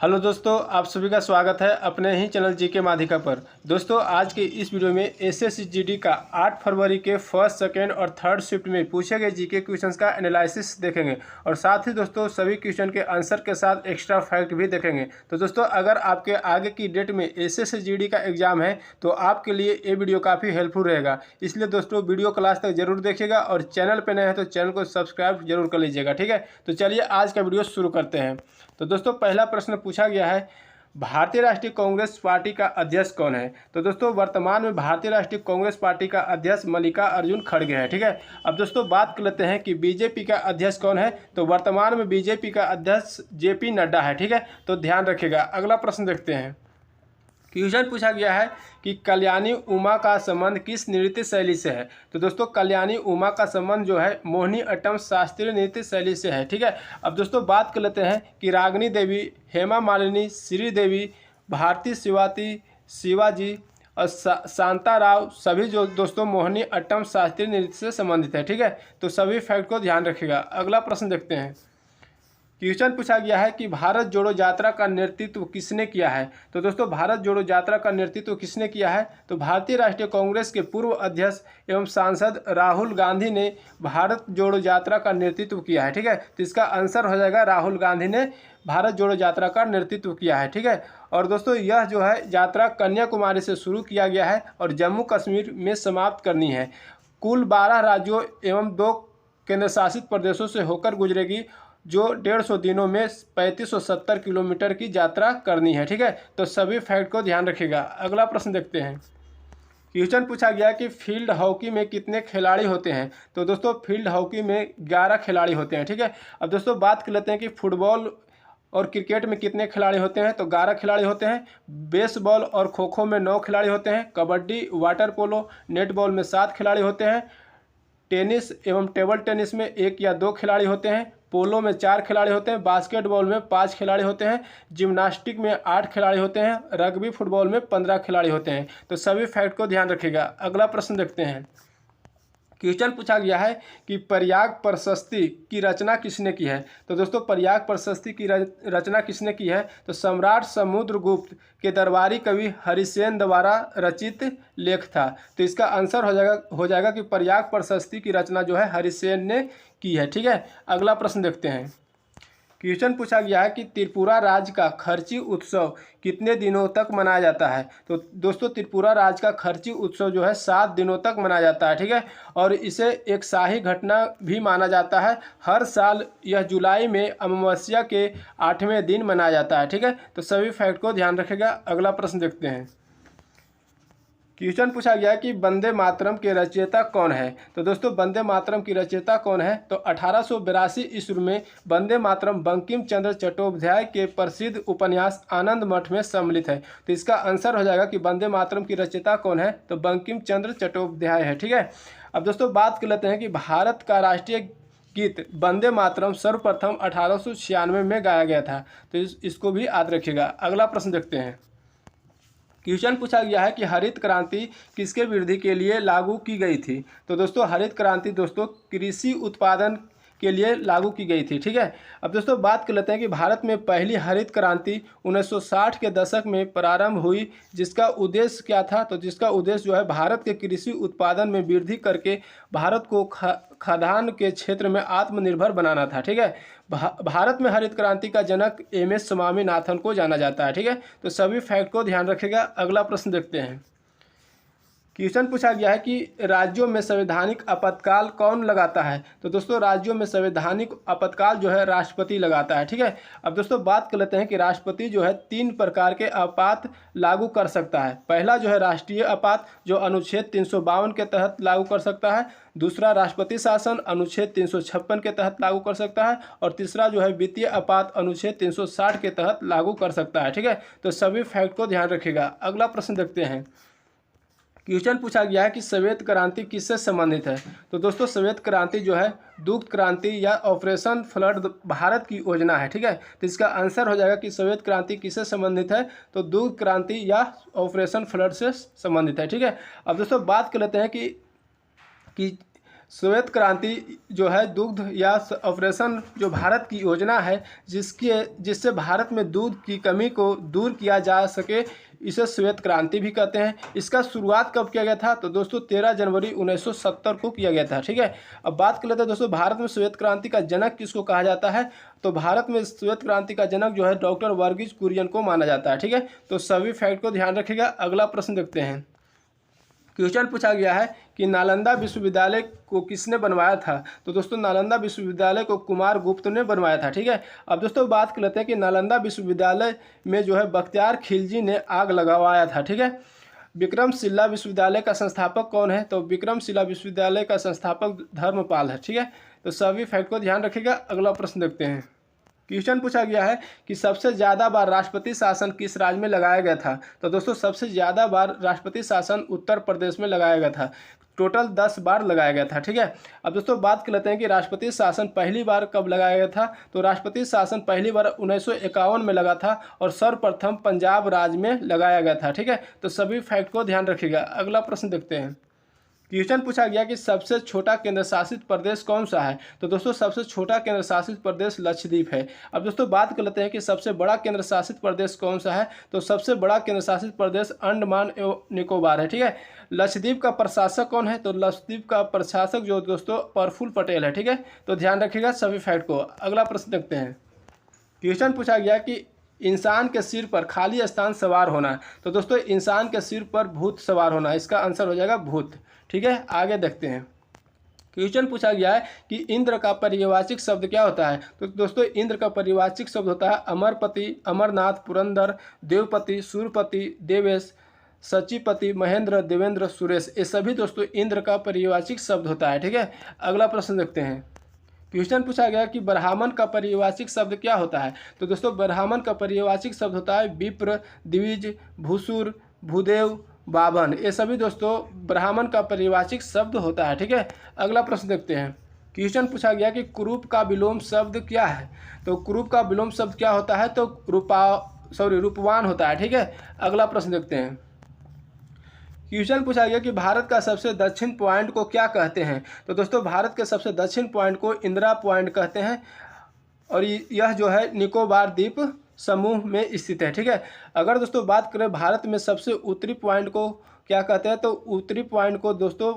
Hello दोस्तों, आप सभी का स्वागत है अपने ही चैनल जीके माध्यिका पर। दोस्तों, आज के इस वीडियो में एसएससी जीडी का 8 फरवरी के फर्स्ट, सेकेंड और थर्ड शिफ्ट में पूछे गए जीके क्वेश्चंस का एनालिसिस देखेंगे और साथ ही दोस्तों सभी क्वेश्चन के आंसर के साथ एक्स्ट्रा फैक्ट भी देखेंगे। तो दोस्तों, अगर आपके आगे की डेट में एसएससी जीडी का एग्जाम है तो आपके लिए ये वीडियो काफ़ी हेल्पफुल रहेगा। इसलिए दोस्तों वीडियो क्लास तक जरूर देखिएगा और चैनल पर नए हैं तो चैनल को सब्सक्राइब जरूर कर लीजिएगा। ठीक है, तो चलिए आज का वीडियो शुरू करते हैं। तो दोस्तों, पहला प्रश्न पूछा गया है, भारतीय राष्ट्रीय कांग्रेस पार्टी का अध्यक्ष कौन है। तो दोस्तों, वर्तमान में भारतीय राष्ट्रीय कांग्रेस पार्टी का अध्यक्ष मल्लिकार्जुन खड़गे है। ठीक है, अब दोस्तों बात कर लेते हैं कि बीजेपी का अध्यक्ष कौन है। तो वर्तमान में बीजेपी का अध्यक्ष जेपी नड्डा है। ठीक है, तो ध्यान रखिएगा। अगला प्रश्न देखते हैं। क्वेश्चन पूछा गया है कि कल्याणी उमा का संबंध किस नृत्य शैली से है। तो दोस्तों, कल्याणी उमा का संबंध जो है मोहिनी अट्टम शास्त्रीय नृत्य शैली से है। ठीक है, अब दोस्तों बात कर लेते हैं कि रागिनी देवी, हेमा मालिनी, श्रीदेवी, भारती शिवाती, शिवाजी और शांता राव सभी जो दोस्तों मोहिनी अट्टम शास्त्रीय नृत्य से संबंधित है। ठीक है, तो सभी फैक्ट को ध्यान रखिएगा। अगला प्रश्न देखते हैं। क्वेश्चन पूछा गया है कि भारत जोड़ो यात्रा का नेतृत्व किसने किया है। तो दोस्तों, भारत जोड़ो यात्रा का नेतृत्व किसने किया है। तो भारतीय राष्ट्रीय कांग्रेस के पूर्व अध्यक्ष एवं सांसद राहुल गांधी ने भारत जोड़ो यात्रा का नेतृत्व किया है। ठीक है, तो इसका आंसर हो जाएगा राहुल गांधी ने भारत जोड़ो यात्रा का नेतृत्व किया है। ठीक है, और दोस्तों यह जो है यात्रा कन्याकुमारी से शुरू किया गया है और जम्मू कश्मीर में समाप्त करनी है। कुल 12 राज्यों एवं 2 केंद्र शासित प्रदेशों से होकर गुजरेगी, जो 150 दिनों में 3570 किलोमीटर की यात्रा करनी है। ठीक है, तो सभी फैक्ट को ध्यान रखिएगा। अगला प्रश्न देखते हैं। क्वेश्चन पूछा गया कि फील्ड हॉकी में कितने खिलाड़ी होते हैं। तो दोस्तों, फील्ड हॉकी में 11 खिलाड़ी होते हैं। ठीक है, अब दोस्तों बात कर लेते हैं कि फुटबॉल और क्रिकेट में कितने खिलाड़ी होते हैं। तो 11 खिलाड़ी होते हैं। बेसबॉल और खो खो में 9 खिलाड़ी होते हैं। कबड्डी, वाटर पोलो, नेटबॉल में 7 खिलाड़ी होते हैं। टेनिस एवं टेबल टेनिस में 1 या 2 खिलाड़ी होते हैं। पोलो में 4 खिलाड़ी होते हैं। बास्केटबॉल में 5 खिलाड़ी होते हैं। जिम्नास्टिक में 8 खिलाड़ी होते हैं। रग्बी फुटबॉल में 15 खिलाड़ी होते हैं। तो सभी फैक्ट को ध्यान रखिएगा। अगला प्रश्न देखते हैं। क्वेश्चन पूछा गया है कि प्रयाग प्रशस्ति की रचना किसने की है। तो दोस्तों, प्रयाग प्रशस्ति की रचना किसने की है। तो सम्राट समुद्रगुप्त के दरबारी कवि हरिसेन द्वारा रचित लेख था। तो इसका आंसर हो जाएगा कि प्रयाग प्रशस्ति की रचना जो है हरिसेन ने की है। ठीक है, अगला प्रश्न देखते हैं। क्वेश्चन पूछा गया है कि त्रिपुरा राज्य का खर्ची उत्सव कितने दिनों तक मनाया जाता है। तो दोस्तों, त्रिपुरा राज्य का खर्ची उत्सव जो है 7 दिनों तक मनाया जाता है। ठीक है, और इसे एक शाही घटना भी माना जाता है। हर साल यह जुलाई में अमावस्या के 8वें दिन मनाया जाता है। ठीक है, तो सभी फैक्ट को ध्यान रखेगा। अगला प्रश्न देखते हैं। क्वेश्चन पूछा गया कि वंदे मातरम के रचयिता कौन है। तो दोस्तों, वंदे मातरम की रचयिता कौन है। तो 1882 ईस्वी में वंदे मातरम बंकिम चंद्र चट्टोपाध्याय के प्रसिद्ध उपन्यास आनंद मठ में सम्मिलित है। तो इसका आंसर हो जाएगा कि वंदे मातरम की रचयिता कौन है। तो बंकिम चंद्र चट्टोपाध्याय है। ठीक है, अब दोस्तों बात कर लेते हैं कि भारत का राष्ट्रीय गीत वंदे मातरम सर्वप्रथम 1896 में गाया गया था। तो इसको भी याद रखिएगा। अगला प्रश्न देखते हैं। क्वेश्चन पूछा गया है कि हरित क्रांति किसके वृद्धि के लिए लागू की गई थी। तो दोस्तों, हरित क्रांति दोस्तों कृषि उत्पादन के लिए लागू की गई थी। ठीक है, अब दोस्तों बात कर लेते हैं कि भारत में पहली हरित क्रांति 1960 के दशक में प्रारंभ हुई, जिसका उद्देश्य क्या था। तो जिसका उद्देश्य जो है भारत के कृषि उत्पादन में वृद्धि करके भारत को खाद्यान्न के क्षेत्र में आत्मनिर्भर बनाना था। ठीक है, भारत में हरित क्रांति का जनक MS स्वामीनाथन को जाना जाता है। ठीक है, तो सभी फैक्ट को ध्यान रखिएगा। अगला प्रश्न देखते हैं। क्वेश्चन पूछा गया है कि राज्यों में संवैधानिक आपातकाल कौन लगाता है। तो दोस्तों, राज्यों में संवैधानिक आपातकाल जो है राष्ट्रपति लगाता है। ठीक है, अब दोस्तों बात कर लेते हैं कि राष्ट्रपति जो है 3 प्रकार के आपात लागू कर सकता है। पहला जो है राष्ट्रीय आपात, जो अनुच्छेद 352 के तहत लागू कर सकता है। दूसरा राष्ट्रपति शासन अनुच्छेद 356 के तहत लागू कर सकता है। और तीसरा जो है वित्तीय आपात अनुच्छेद 360 के तहत लागू कर सकता है। ठीक है, तो सभी फैक्ट को ध्यान रखिएगा। अगला प्रश्न देखते हैं। क्वेश्चन पूछा गया है कि श्वेत क्रांति किससे संबंधित है। तो दोस्तों, श्वेत क्रांति जो है दुग्ध क्रांति या ऑपरेशन फ्लड भारत की योजना है। ठीक है, तो इसका आंसर हो जाएगा कि श्वेत क्रांति किससे संबंधित है। तो दुग्ध क्रांति या ऑपरेशन फ्लड से संबंधित है। ठीक है, अब दोस्तों बात कर लेते हैं कि श्वेत क्रांति जो है दुग्ध या ऑपरेशन जो भारत की योजना है जिससे भारत में दूध की कमी को दूर किया जा सके, इसे श्वेत क्रांति भी कहते हैं। इसका शुरुआत कब किया गया था? तो दोस्तों 13 जनवरी 1970 को किया गया था। ठीक है, अब बात कर लेते हैं दोस्तों भारत में श्वेत क्रांति का जनक किसको कहा जाता है? तो भारत में श्वेत क्रांति का जनक जो है डॉक्टर वर्गीज कुरियन को माना जाता है। ठीक है, तो सभी फैक्ट को ध्यान रखिएगा। अगला प्रश्न देखते हैं। क्वेश्चन पूछा गया है कि नालंदा विश्वविद्यालय को किसने बनवाया था? तो दोस्तों नालंदा विश्वविद्यालय को कुमार गुप्त ने बनवाया था। ठीक है, अब दोस्तों बात कर लेते हैं कि नालंदा विश्वविद्यालय में जो है बख्तियार खिलजी ने आग लगवाया था। ठीक है, विक्रमशिला विश्वविद्यालय का संस्थापक कौन है? तो विक्रमशिला विश्वविद्यालय का संस्थापक धर्मपाल है। ठीक है, तो सभी फैक्ट को ध्यान रखिएगा। अगला प्रश्न देखते हैं। क्वेश्चन पूछा गया है कि सबसे ज़्यादा बार राष्ट्रपति शासन किस राज्य में लगाया गया था? तो दोस्तों सबसे ज़्यादा बार राष्ट्रपति शासन उत्तर प्रदेश में लगाया गया था। टोटल 10 बार लगाया गया था। ठीक है, अब दोस्तों बात कर लेते हैं कि राष्ट्रपति शासन पहली बार कब लगाया गया था? तो राष्ट्रपति शासन पहली बार 1951 में लगा था और सर्वप्रथम पंजाब राज्य में लगाया गया था। ठीक है, तो सभी फैक्ट को ध्यान रखिएगा। अगला प्रश्न देखते हैं। क्वेश्चन पूछा गया कि सबसे छोटा केंद्र शासित प्रदेश कौन सा है? तो दोस्तों सबसे छोटा केंद्र शासित प्रदेश लक्षद्वीप है। अब दोस्तों बात कर लेते हैं कि सबसे बड़ा केंद्र शासित प्रदेश कौन सा है? तो सबसे बड़ा केंद्र शासित प्रदेश अंडमान एवं निकोबार है। ठीक है, लक्षद्वीप का प्रशासक कौन है? तो लक्षद्वीप का प्रशासक जो दोस्तों प्रफुल्ल पटेल है। ठीक है, तो ध्यान रखिएगा सभी फैक्ट को। अगला प्रश्न देखते हैं। क्वेश्चन पूछा गया कि इंसान के सिर पर खाली स्थान सवार होना। तो दोस्तों इंसान के सिर पर भूत सवार होना, इसका आंसर हो जाएगा भूत। ठीक है, आगे देखते हैं। क्वेश्चन पूछा गया है कि इंद्र का पर्यवाचिक शब्द क्या होता है? तो दोस्तों इंद्र का पर्यवाचिक शब्द होता है अमरपति, अमरनाथ, पुरंदर, देवपति, सूरपति, देवेश, सचिपति, महेंद्र, देवेंद्र, सुरेश। ये सभी दोस्तों इंद्र का पर्यवाचिक शब्द होता है। ठीक है, अगला प्रश्न देखते हैं। क्वेश्चन पूछा गया कि ब्राह्मण का पर्यवाचिक शब्द क्या होता है? तो दोस्तों ब्राह्मण का पर्यवाचिक शब्द होता है विप्र, द्विज, भूसुर, भूदेव, बाभन। ये सभी दोस्तों ब्राह्मण का पर्यवाचिक शब्द होता है। ठीक है, अगला प्रश्न देखते हैं। क्वेश्चन पूछा गया कि कुरूप का विलोम शब्द क्या है? तो कुरूप का विलोम शब्द क्या होता है? तो रूपवान होता है। ठीक है, अगला प्रश्न देखते हैं। क्वेश्चन पूछा गया कि भारत का सबसे दक्षिण पॉइंट को क्या कहते हैं? तो दोस्तों भारत के सबसे दक्षिण पॉइंट को इंदिरा पॉइंट कहते हैं और यह जो है निकोबार द्वीप समूह में स्थित है। ठीक है, अगर दोस्तों बात करें भारत में सबसे उत्तरी पॉइंट को क्या कहते हैं? तो उत्तरी पॉइंट को दोस्तों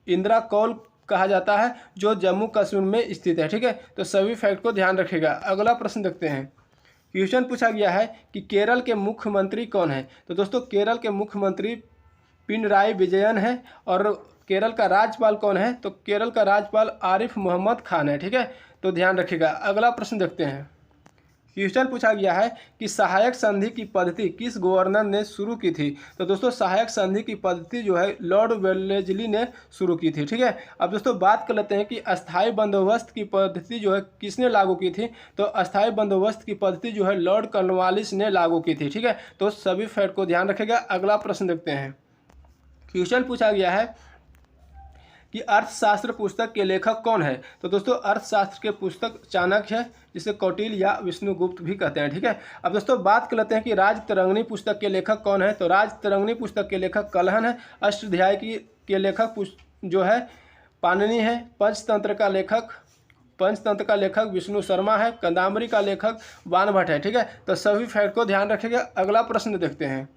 इंदिरा कौल कहा जाता है जो जम्मू कश्मीर में स्थित है। ठीक है, तो सभी फैक्ट को ध्यान रखिएगा। अगला प्रश्न देखते हैं। क्वेश्चन पूछा गया है कि केरल के मुख्यमंत्री कौन है? तो दोस्तों केरल के मुख्यमंत्री पिनराई विजयन है और केरल का राज्यपाल कौन है? तो केरल का राज्यपाल आरिफ मोहम्मद खान है। ठीक है, तो ध्यान रखिएगा। अगला प्रश्न देखते हैं। क्वेश्चन पूछा गया है कि सहायक संधि की पद्धति किस गवर्नर ने शुरू की थी? तो दोस्तों सहायक संधि की पद्धति जो है लॉर्ड वेलेस्ली ने शुरू की थी। ठीक है, अब दोस्तों बात कर लेते हैं कि अस्थायी बंदोबस्त की पद्धति जो है किसने लागू की थी? तो अस्थायी बंदोबस्त की पद्धति जो है लॉर्ड कॉर्नवालिस ने लागू की थी। ठीक है, तो सभी फैक्ट को ध्यान रखिएगा। अगला प्रश्न देखते हैं। क्वेश्चन पूछा गया है कि अर्थशास्त्र पुस्तक के लेखक कौन है? तो दोस्तों अर्थशास्त्र के पुस्तक चाणक्य है, जिसे कौटिल्य या विष्णुगुप्त भी कहते हैं। ठीक है, अब दोस्तों बात कर लेते हैं कि राजतरंगिणी पुस्तक के लेखक कौन है? तो राजतरंगिणी पुस्तक के लेखक कलहन है। अष्टाध्यायी के लेखक जो है पाणिनि है। पंचतंत्र का लेखक विष्णु शर्मा है। कंदामरी का लेखक बाणभट्ट है। ठीक है, तो सभी फैक्ट को ध्यान रखिएगा। अगला प्रश्न देखते हैं।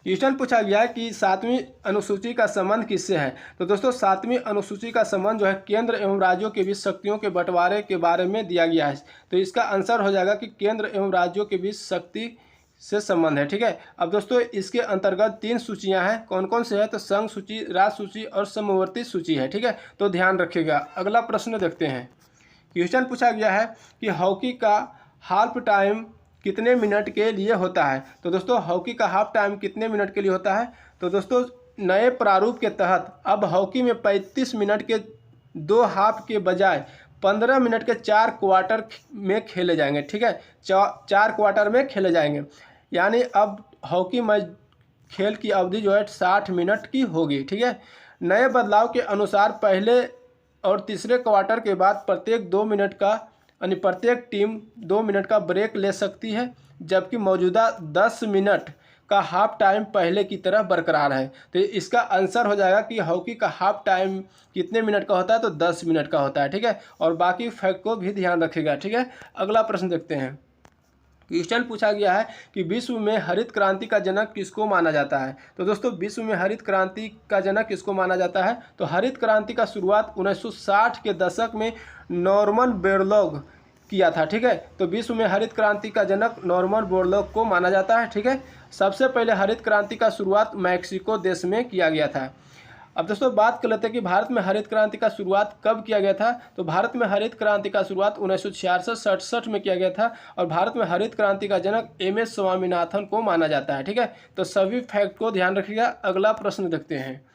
क्वेश्चन पूछा गया है कि 7वीं अनुसूची का संबंध किससे है? तो दोस्तों 7वीं अनुसूची का संबंध जो है केंद्र एवं राज्यों के बीच शक्तियों के बंटवारे के बारे में दिया गया है। तो इसका आंसर हो जाएगा कि केंद्र एवं राज्यों के बीच शक्ति से संबंध है। ठीक है, अब दोस्तों इसके अंतर्गत 3 सूचियां हैं। कौन कौन से है? तो संघ सूची, राज्य सूची और समवर्ती सूची है। ठीक है, तो ध्यान रखिएगा। अगला प्रश्न देखते हैं। क्वेश्चन पूछा गया है कि हॉकी का हाफ टाइम कितने मिनट के लिए होता है? तो दोस्तों हॉकी का हाफ टाइम कितने मिनट के लिए होता है? तो दोस्तों नए प्रारूप के तहत अब हॉकी में 35 मिनट के 2 हाफ के बजाय 15 मिनट के 4 क्वार्टर में खेले जाएंगे। ठीक है, 4 क्वार्टर में खेले जाएंगे, यानी अब हॉकी मैच खेल की अवधि जो है 60 मिनट की होगी। ठीक है, नए बदलाव के अनुसार पहले और तीसरे क्वार्टर के बाद प्रत्येक 2 मिनट का यानी प्रत्येक टीम 2 मिनट का ब्रेक ले सकती है, जबकि मौजूदा 10 मिनट का हाफ टाइम पहले की तरह बरकरार है। तो इसका आंसर हो जाएगा कि हॉकी का हाफ टाइम कितने मिनट का होता है, तो 10 मिनट का होता है। ठीक है, और बाकी फैक्ट को भी ध्यान रखिएगा। ठीक है, अगला प्रश्न देखते हैं। क्वेश्चन पूछा गया है कि विश्व में हरित क्रांति का जनक किसको माना जाता है। तो दोस्तों विश्व में हरित क्रांति का जनक किसको माना जाता है, तो हरित क्रांति का शुरुआत 1960 के दशक में नॉर्मन बोरलॉग किया था। ठीक है, तो विश्व में हरित क्रांति का जनक नॉर्मन बोरलॉग को माना जाता है। ठीक है, सबसे पहले हरित क्रांति का शुरुआत मैक्सिको देश में किया गया था। अब दोस्तों बात कर लेते हैं कि भारत में हरित क्रांति का शुरुआत कब किया गया था। तो भारत में हरित क्रांति का शुरुआत 1966 में किया गया था और भारत में हरित क्रांति का जनक एम.एस. स्वामीनाथन को माना जाता है। ठीक है, तो सभी फैक्ट को ध्यान रखिएगा। अगला प्रश्न देखते हैं।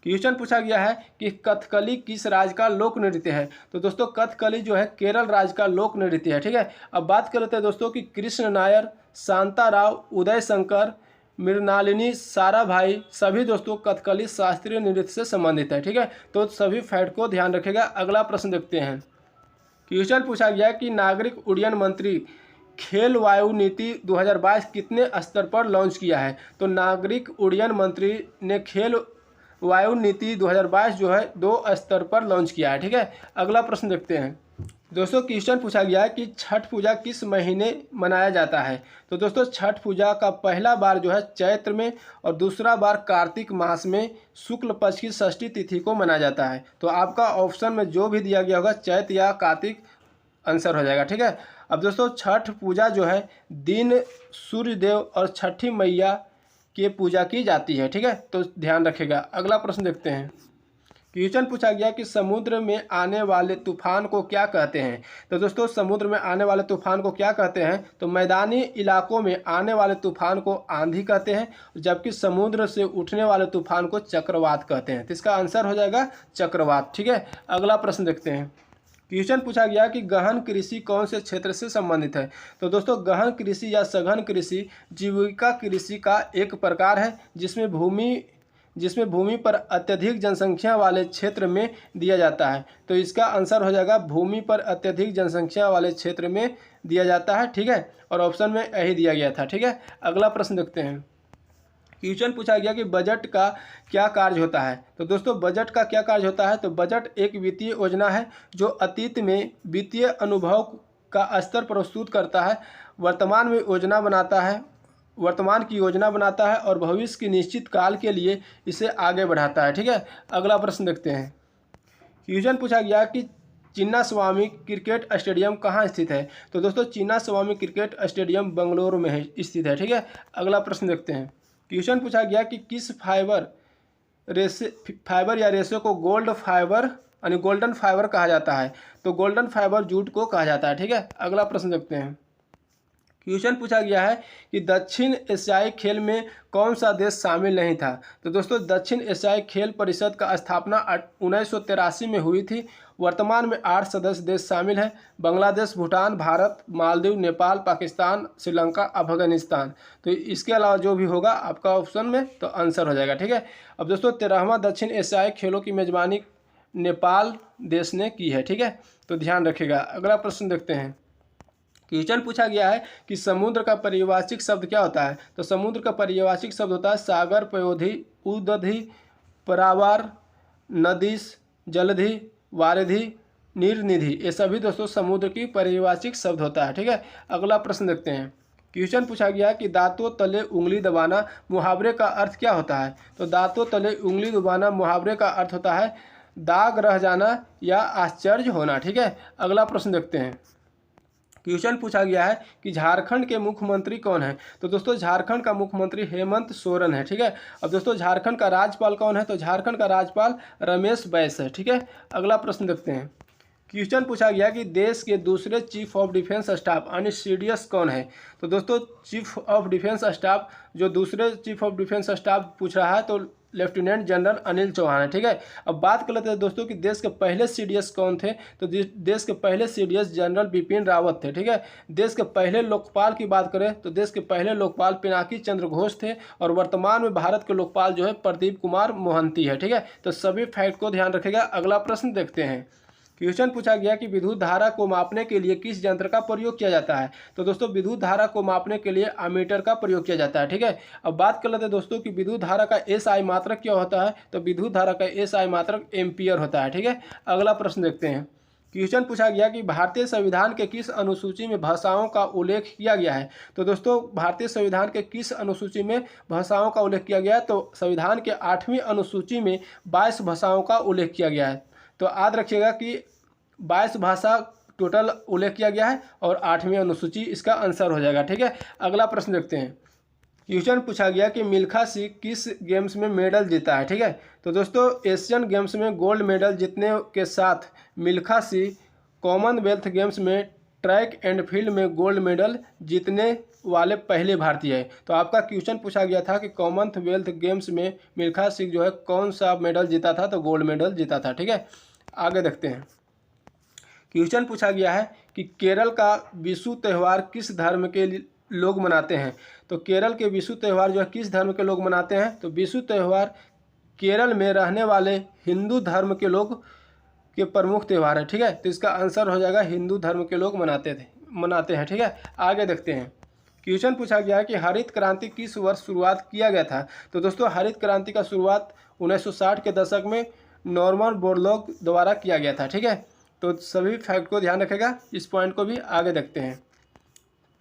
क्वेश्चन पूछा गया है कि कथकली किस राज्य का लोक नृत्य है। तो दोस्तों कथकली जो है केरल राज्य का लोक नृत्य है। ठीक है, अब बात कर लेते हैं दोस्तों कि कृष्ण नायर, शांता राव, उदय शंकर, मृणालिनी, साराभाई सभी दोस्तों कथकली शास्त्रीय नृत्य से संबंधित है। ठीक है, तो सभी फैक्ट को ध्यान रखिएगा। अगला प्रश्न देखते हैं। क्वेश्चन पूछा गया कि नागरिक उड्डयन मंत्री खेल वायु नीति 2022 कितने स्तर पर लॉन्च किया है। तो नागरिक उड्डयन मंत्री ने खेल वायु नीति 2022 जो है 2 स्तर पर लॉन्च किया है। ठीक है, अगला प्रश्न देखते हैं। दोस्तों क्वेश्चन पूछा गया है कि छठ पूजा किस महीने मनाया जाता है। तो दोस्तों छठ पूजा का पहला बार जो है चैत्र में और दूसरा बार कार्तिक मास में शुक्ल पक्ष की षष्ठी तिथि को मनाया जाता है। तो आपका ऑप्शन में जो भी दिया गया होगा चैत्र या कार्तिक आंसर हो जाएगा। ठीक है, अब दोस्तों छठ पूजा जो है दिन सूर्यदेव और छठी मैया की पूजा की जाती है। ठीक है, तो ध्यान रखिएगा। अगला प्रश्न देखते हैं। क्वेश्चन पूछा गया कि समुद्र में आने वाले तूफान को क्या कहते हैं। तो दोस्तों समुद्र में आने वाले तूफान को क्या कहते हैं, तो मैदानी इलाकों में आने वाले तूफान को आंधी कहते हैं, जबकि समुद्र से उठने वाले तूफान को चक्रवात कहते हैं। तो इसका आंसर हो जाएगा चक्रवात। ठीक है, अगला प्रश्न देखते हैं। क्वेश्चन पूछा गया कि गहन कृषि कौन से क्षेत्र से संबंधित है। तो दोस्तों गहन कृषि या सघन कृषि जीविका कृषि का एक प्रकार है जिसमें भूमि पर अत्यधिक जनसंख्या वाले क्षेत्र में दिया जाता है। तो इसका आंसर हो जाएगा भूमि पर अत्यधिक जनसंख्या वाले क्षेत्र में दिया जाता है। ठीक है, और ऑप्शन में यही दिया गया था। ठीक है, अगला प्रश्न देखते हैं। क्वेश्चन पूछा गया कि बजट का क्या कार्य होता है। तो दोस्तों बजट का क्या कार्य होता है, तो बजट एक वित्तीय योजना है जो अतीत में वित्तीय अनुभव का स्तर प्रस्तुत करता है, वर्तमान की योजना बनाता है और भविष्य की निश्चित काल के लिए इसे आगे बढ़ाता है। ठीक है, अगला प्रश्न देखते हैं। क्वेश्चन पूछा गया कि चिन्नास्वामी क्रिकेट स्टेडियम कहाँ स्थित है। तो दोस्तों चिन्नास्वामी क्रिकेट स्टेडियम बेंगलुरु में स्थित है। ठीक है, अगला प्रश्न देखते हैं। क्वेश्चन पूछा गया कि किस फाइबर या रेशे को गोल्डन फाइबर कहा जाता है। तो गोल्डन फाइबर जूट को कहा जाता है। ठीक है, अगला प्रश्न देखते हैं। क्वेश्चन पूछा गया है कि दक्षिण एशियाई खेल में कौन सा देश शामिल नहीं था। तो दोस्तों दक्षिण एशियाई खेल परिषद का स्थापना 1983 में हुई थी। वर्तमान में 8 सदस्य देश शामिल हैं, बांग्लादेश, भूटान, भारत, मालदीव, नेपाल, पाकिस्तान, श्रीलंका, अफगानिस्तान। तो इसके अलावा जो भी होगा आपका ऑप्शन में तो आंसर हो जाएगा। ठीक है, अब दोस्तों 13वां दक्षिण एशियाई खेलों की मेजबानी नेपाल देश ने की है। ठीक है, तो ध्यान रखिएगा। अगला प्रश्न देखते हैं। क्वेश्चन पूछा गया है कि समुद्र का परिभाषिक शब्द क्या होता है। तो समुद्र का परिभाषिक शब्द होता है सागर, पयोधि, उदधि, परावार, नदीश, जलधि, वारिधि, नीरनिधि। ये सभी दोस्तों समुद्र की परिभाषिक शब्द होता है। ठीक है, अगला प्रश्न देखते हैं। क्वेश्चन पूछा गया कि दांतों तले उंगली दबाना मुहावरे का अर्थ क्या होता है। तो दांतों तले उंगली दबाना मुहावरे का अर्थ होता है दाग रह जाना या आश्चर्य होना। ठीक है, अगला प्रश्न देखते हैं। क्वेश्चन पूछा गया है कि झारखंड के मुख्यमंत्री कौन है। तो दोस्तों झारखंड का मुख्यमंत्री हेमंत सोरेन है। ठीक है, अब दोस्तों झारखंड का राज्यपाल कौन है। तो झारखंड का राज्यपाल रमेश बैस है। ठीक है, अगला प्रश्न देखते हैं। क्वेश्चन पूछा गया कि देश के दूसरे चीफ ऑफ डिफेंस स्टाफ यानी सीडीएस कौन है। तो दोस्तों चीफ ऑफ डिफेंस स्टाफ जो दूसरे चीफ ऑफ डिफेंस स्टाफ पूछ रहा है तो लेफ्टिनेंट जनरल अनिल चौहान है। ठीक है, अब बात कर लेते हैं दोस्तों कि देश के पहले सीडीएस कौन थे। तो देश के पहले सीडीएस जनरल बिपिन रावत थे। ठीक है, देश के पहले लोकपाल की बात करें तो देश के पहले लोकपाल पिनाकी चंद्र घोष थे और वर्तमान में भारत के लोकपाल जो है प्रदीप कुमार मोहंती है। ठीक है, तो सभी फैक्ट को ध्यान रखिएगा। अगला प्रश्न देखते हैं। क्वेश्चन पूछा गया कि विद्युत धारा को मापने के लिए किस यंत्र का प्रयोग किया जाता है। तो दोस्तों विद्युत धारा को मापने के लिए अमीटर का प्रयोग किया जाता है। ठीक है, अब बात कर लेते हैं दोस्तों कि विद्युत धारा का एसआई मात्रक क्या होता है। तो विद्युत धारा का एसआई मात्रक एम्पियर होता है। ठीक है, अगला प्रश्न देखते हैं। क्वेश्चन पूछा गया कि भारतीय संविधान के किस अनुसूची में भाषाओं का उल्लेख किया गया है। तो दोस्तों भारतीय संविधान के किस अनुसूची में भाषाओं का उल्लेख किया गया है। तो संविधान के 8वीं अनुसूची में 22 भाषाओं का उल्लेख किया गया है। तो याद रखिएगा कि 22 भाषा टोटल उल्लेख किया गया है और 8वीं अनुसूची इसका आंसर हो जाएगा। ठीक है, अगला प्रश्न देखते हैं। क्वेश्चन पूछा गया कि मिल्खा सिंह किस गेम्स में मेडल जीता है। ठीक है, तो दोस्तों एशियन गेम्स में गोल्ड मेडल जीतने के साथ मिल्खा सिंह कॉमनवेल्थ गेम्स में ट्रैक एंड फील्ड में गोल्ड मेडल जीतने वाले पहले भारतीय है। तो आपका क्वेश्चन पूछा गया था कि कॉमनवेल्थ गेम्स में मिल्खा सिंह जो है कौन सा मेडल जीता था। तो गोल्ड मेडल जीता था। ठीक है, आगे देखते हैं। क्वेश्चन पूछा गया है कि केरल का विशु त्यौहार किस धर्म के लोग मनाते हैं। तो केरल के विशु त्यौहार जो है किस धर्म के लोग मनाते हैं। तो विशु त्यौहार केरल में रहने वाले हिंदू धर्म के लोग के प्रमुख त्यौहार है। ठीक है, तो इसका आंसर हो जाएगा हिंदू धर्म के लोग मनाते हैं। ठीक है, आगे देखते हैं। क्वेश्चन पूछा गया है कि हरित क्रांति किस वर्ष शुरुआत किया गया था। तो दोस्तों हरित क्रांति का शुरुआत 1960 के दशक में नॉर्मन बोरलॉग द्वारा किया गया था। ठीक है, तो सभी फैक्ट को ध्यान रखेगा, इस पॉइंट को भी आगे देखते हैं।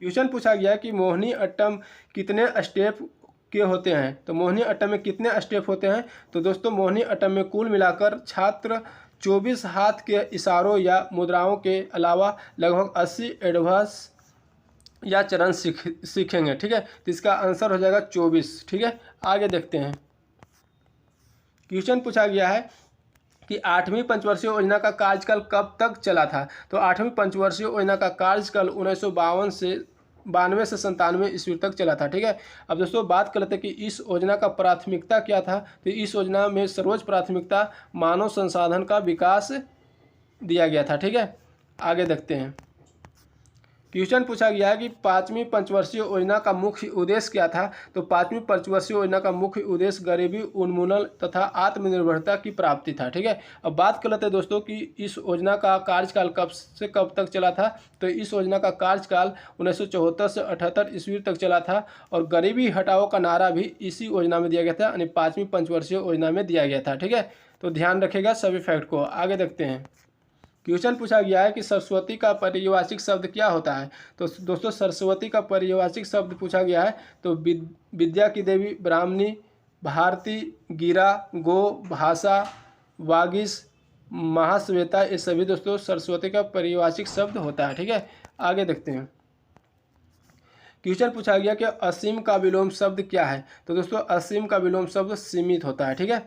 क्वेश्चन पूछा गया कि मोहिनी अट्टम कितने स्टेप के होते हैं। तो मोहिनी अट्टम में कितने स्टेप होते हैं। तो दोस्तों मोहिनी अट्टम में कुल मिलाकर छात्र 24 हाथ के इशारों या मुद्राओं के अलावा लगभग 80 एडवांस या चरण सीखेंगे। ठीक है, तो इसका आंसर हो जाएगा 24। ठीक है, आगे देखते हैं। क्वेश्चन पूछा गया है कि 8वीं पंचवर्षीय योजना का कार्यकाल कब तक चला था। तो 8वीं पंचवर्षीय योजना का कार्यकाल 1992 से 97 ईस्वी तक चला था। ठीक है, अब दोस्तों बात कर लेते हैं कि इस योजना का प्राथमिकता क्या था। तो इस योजना में सर्वोच्च प्राथमिकता मानव संसाधन का विकास दिया गया था। ठीक है, आगे देखते हैं। क्वेश्चन पूछा गया है कि 5वीं पंचवर्षीय योजना का मुख्य उद्देश्य क्या था। तो 5वीं पंचवर्षीय योजना का मुख्य उद्देश्य गरीबी उन्मूलन तथा आत्मनिर्भरता की प्राप्ति था। ठीक है, अब बात कर लेते हैं दोस्तों कि इस योजना का कार्यकाल कब से कब तक चला था। तो इस योजना का कार्यकाल 1974 से 78 ईस्वी तक चला था और गरीबी हटाओ का नारा भी इसी योजना में दिया गया था, यानी 5वीं पंचवर्षीय योजना में दिया गया था। ठीक है, तो ध्यान रखेगा सभी फैक्ट को। आगे देखते हैं। क्वेश्चन पूछा गया है कि सरस्वती का पर्यवाचिक शब्द क्या होता है। तो दोस्तों सरस्वती का पर्यवाचिक शब्द पूछा गया है। तो विद्या की देवी, ब्राह्मणी, भारती, गिरा, गो, भाषा, वागिश, महाश्वेता, ये सभी दोस्तों सरस्वती का पर्यवाचिक शब्द होता है। ठीक है, आगे देखते हैं। क्वेश्चन पूछा गया कि असीम का विलोम शब्द क्या है। तो दोस्तों असीम का विलोम शब्द सीमित होता है। ठीक है,